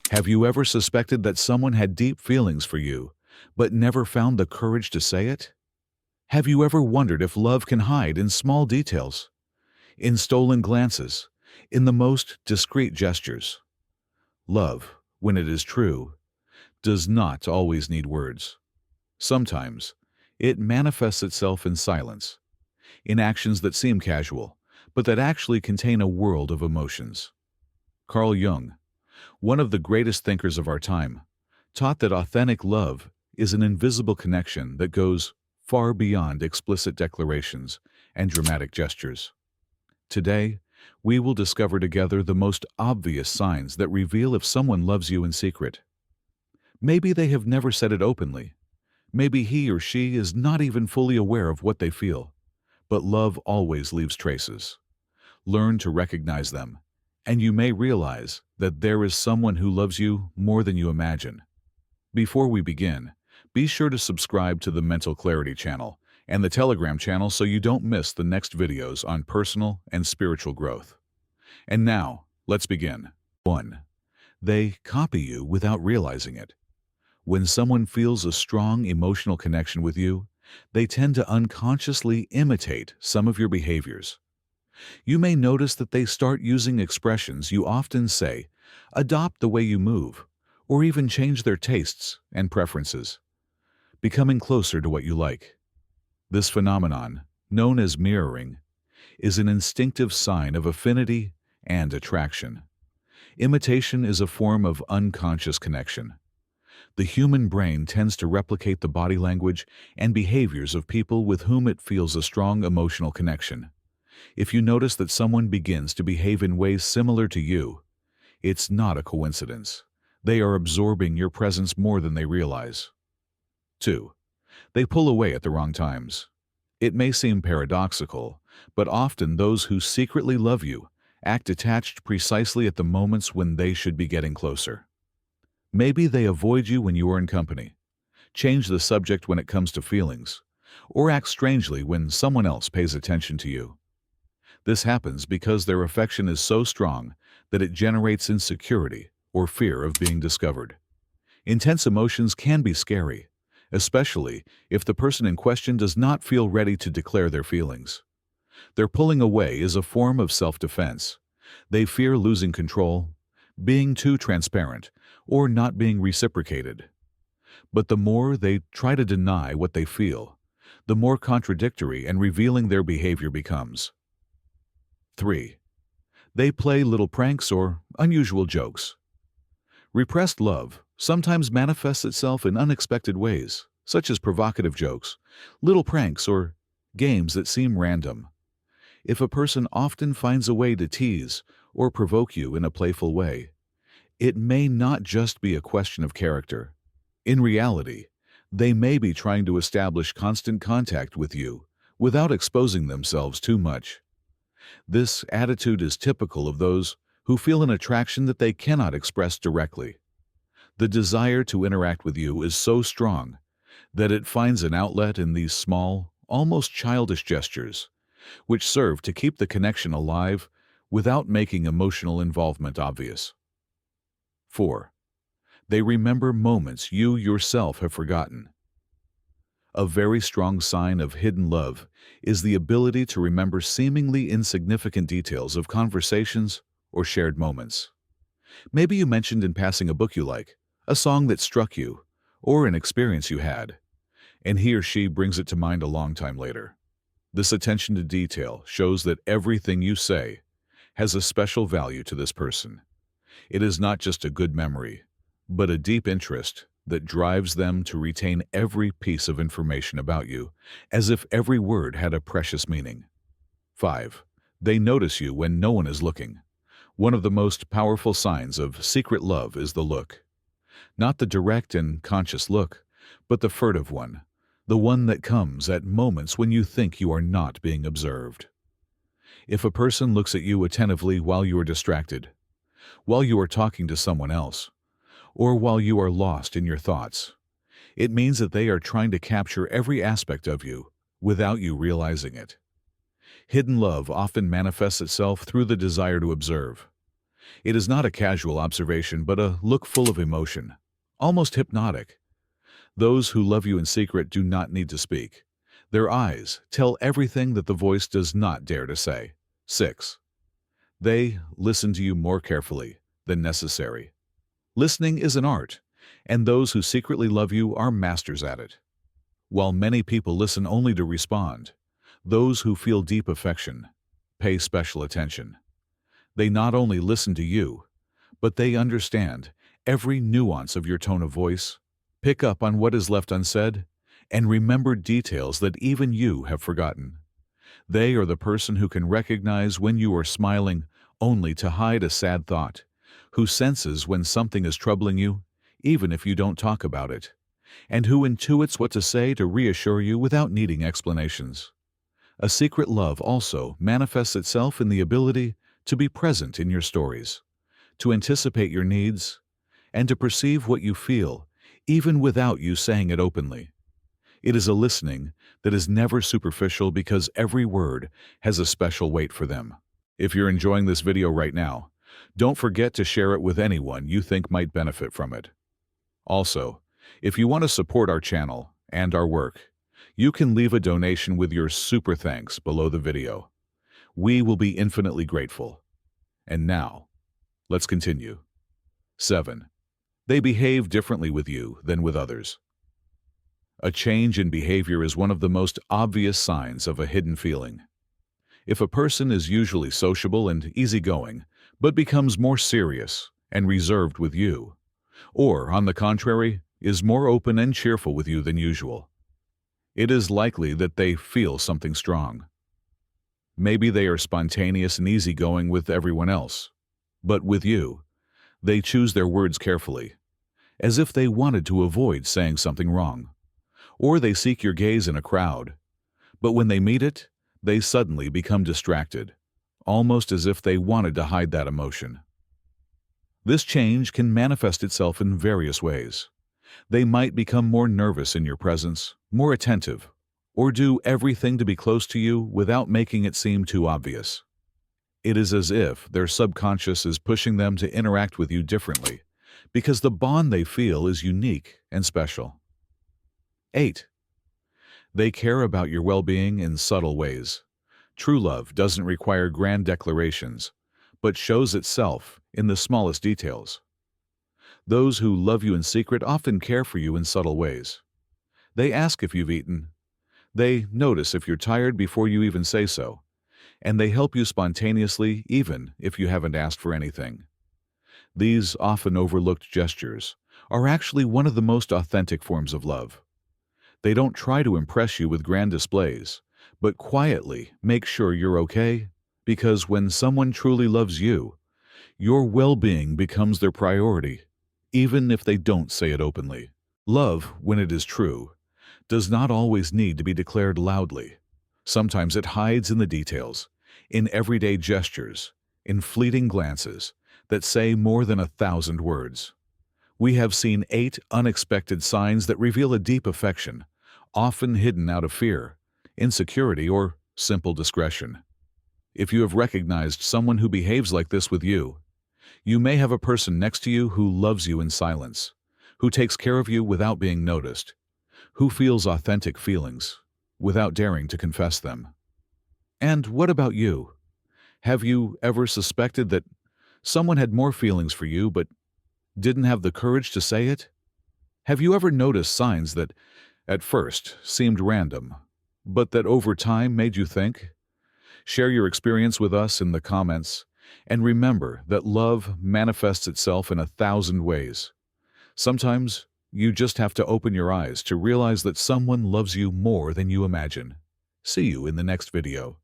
Have you ever suspected that someone had deep feelings for you, but never found the courage to say it? Have you ever wondered if love can hide in small details, in stolen glances, in the most discreet gestures? Love, when it is true, does not always need words. Sometimes, it manifests itself in silence, in actions that seem casual, but that actually contain a world of emotions. Carl Jung, one of the greatest thinkers of our time, taught that authentic love is an invisible connection that goes far beyond explicit declarations and dramatic gestures. Today, we will discover together the most obvious signs that reveal if someone loves you in secret. Maybe they have never said it openly. Maybe he or she is not even fully aware of what they feel. But love always leaves traces. Learn to recognize them, and you may realize that there is someone who loves you more than you imagine. Before we begin, be sure to subscribe to the Mental Clarity channel and the Telegram channel so you don't miss the next videos on personal and spiritual growth. And now, let's begin. 1. They copy you without realizing it. When someone feels a strong emotional connection with you, they tend to unconsciously imitate some of your behaviors. You may notice that they start using expressions you often say, adopt the way you move, or even change their tastes and preferences, becoming closer to what you like. This phenomenon, known as mirroring, is an instinctive sign of affinity and attraction. Imitation is a form of unconscious connection. The human brain tends to replicate the body language and behaviors of people with whom it feels a strong emotional connection. If you notice that someone begins to behave in ways similar to you, it's not a coincidence. They are absorbing your presence more than they realize. 2. They pull away at the wrong times. It may seem paradoxical, but often those who secretly love you act attached precisely at the moments when they should be getting closer. Maybe they avoid you when you are in company, change the subject when it comes to feelings, or act strangely when someone else pays attention to you. This happens because their affection is so strong that it generates insecurity or fear of being discovered. Intense emotions can be scary, especially if the person in question does not feel ready to declare their feelings. Their pulling away is a form of self-defense. They fear losing control, being too transparent, or not being reciprocated. But the more they try to deny what they feel, the more contradictory and revealing their behavior becomes. 3. They play little pranks or unusual jokes. Repressed love sometimes manifests itself in unexpected ways, such as provocative jokes, little pranks, or games that seem random. If a person often finds a way to tease or provoke you in a playful way, it may not just be a question of character. In reality, they may be trying to establish constant contact with you without exposing themselves too much. This attitude is typical of those who feel an attraction that they cannot express directly. The desire to interact with you is so strong that it finds an outlet in these small, almost childish gestures, which serve to keep the connection alive without making emotional involvement obvious. 4. They remember moments you yourself have forgotten. A very strong sign of hidden love is the ability to remember seemingly insignificant details of conversations or shared moments. Maybe you mentioned in passing a book you like, a song that struck you, or an experience you had, and he or she brings it to mind a long time later. This attention to detail shows that everything you say has a special value to this person. It is not just a good memory, but a deep interest that drives them to retain every piece of information about you, as if every word had a precious meaning. 5. They notice you when no one is looking. One of the most powerful signs of secret love is the look. Not the direct and conscious look, but the furtive one, the one that comes at moments when you think you are not being observed. If a person looks at you attentively while you are distracted, while you are talking to someone else, or while you are lost in your thoughts, it means that they are trying to capture every aspect of you without you realizing it. Hidden love often manifests itself through the desire to observe. It is not a casual observation, but a look full of emotion, almost hypnotic. Those who love you in secret do not need to speak. Their eyes tell everything that the voice does not dare to say. 6. They listen to you more carefully than necessary. Listening is an art, and those who secretly love you are masters at it. While many people listen only to respond, those who feel deep affection pay special attention. They not only listen to you, but they understand every nuance of your tone of voice, pick up on what is left unsaid, and remember details that even you have forgotten. They are the person who can recognize when you are smiling only to hide a sad thought, who senses when something is troubling you, even if you don't talk about it, and who intuits what to say to reassure you without needing explanations. A secret love also manifests itself in the ability to be present in your stories, to anticipate your needs, and to perceive what you feel, even without you saying it openly. It is a listening that is never superficial because every word has a special weight for them. If you're enjoying this video right now, don't forget to share it with anyone you think might benefit from it. Also, if you want to support our channel and our work, you can leave a donation with your super thanks below the video. We will be infinitely grateful. And now, let's continue. 7. They behave differently with you than with others. A change in behavior is one of the most obvious signs of a hidden feeling. If a person is usually sociable and easygoing, but becomes more serious and reserved with you, or, on the contrary, is more open and cheerful with you than usual, it is likely that they feel something strong. Maybe they are spontaneous and easygoing with everyone else, but with you, they choose their words carefully, as if they wanted to avoid saying something wrong. Or they seek your gaze in a crowd, but when they meet it, they suddenly become distracted, almost as if they wanted to hide that emotion. This change can manifest itself in various ways. They might become more nervous in your presence, more attentive, or do everything to be close to you without making it seem too obvious. It is as if their subconscious is pushing them to interact with you differently, because the bond they feel is unique and special. 8. They care about your well-being in subtle ways. True love doesn't require grand declarations, but shows itself in the smallest details. Those who love you in secret often care for you in subtle ways. They ask if you've eaten. They notice if you're tired before you even say so, and they help you spontaneously even if you haven't asked for anything. These often overlooked gestures are actually one of the most authentic forms of love. They don't try to impress you with grand displays, but quietly make sure you're okay, because when someone truly loves you, your well-being becomes their priority, even if they don't say it openly. Love, when it is true, does not always need to be declared loudly. Sometimes it hides in the details, in everyday gestures, in fleeting glances that say more than 1,000 words. We have seen 8 unexpected signs that reveal a deep affection, often hidden out of fear, insecurity, or simple discretion. If you have recognized someone who behaves like this with you, you may have a person next to you who loves you in silence, who takes care of you without being noticed, who feels authentic feelings without daring to confess them. And what about you? Have you ever suspected that someone had more feelings for you but didn't have the courage to say it? Have you ever noticed signs that at first seemed random, but that over time made you think? Share your experience with us in the comments, and remember that love manifests itself in 1,000 ways. Sometimes you just have to open your eyes to realize that someone loves you more than you imagine. See you in the next video.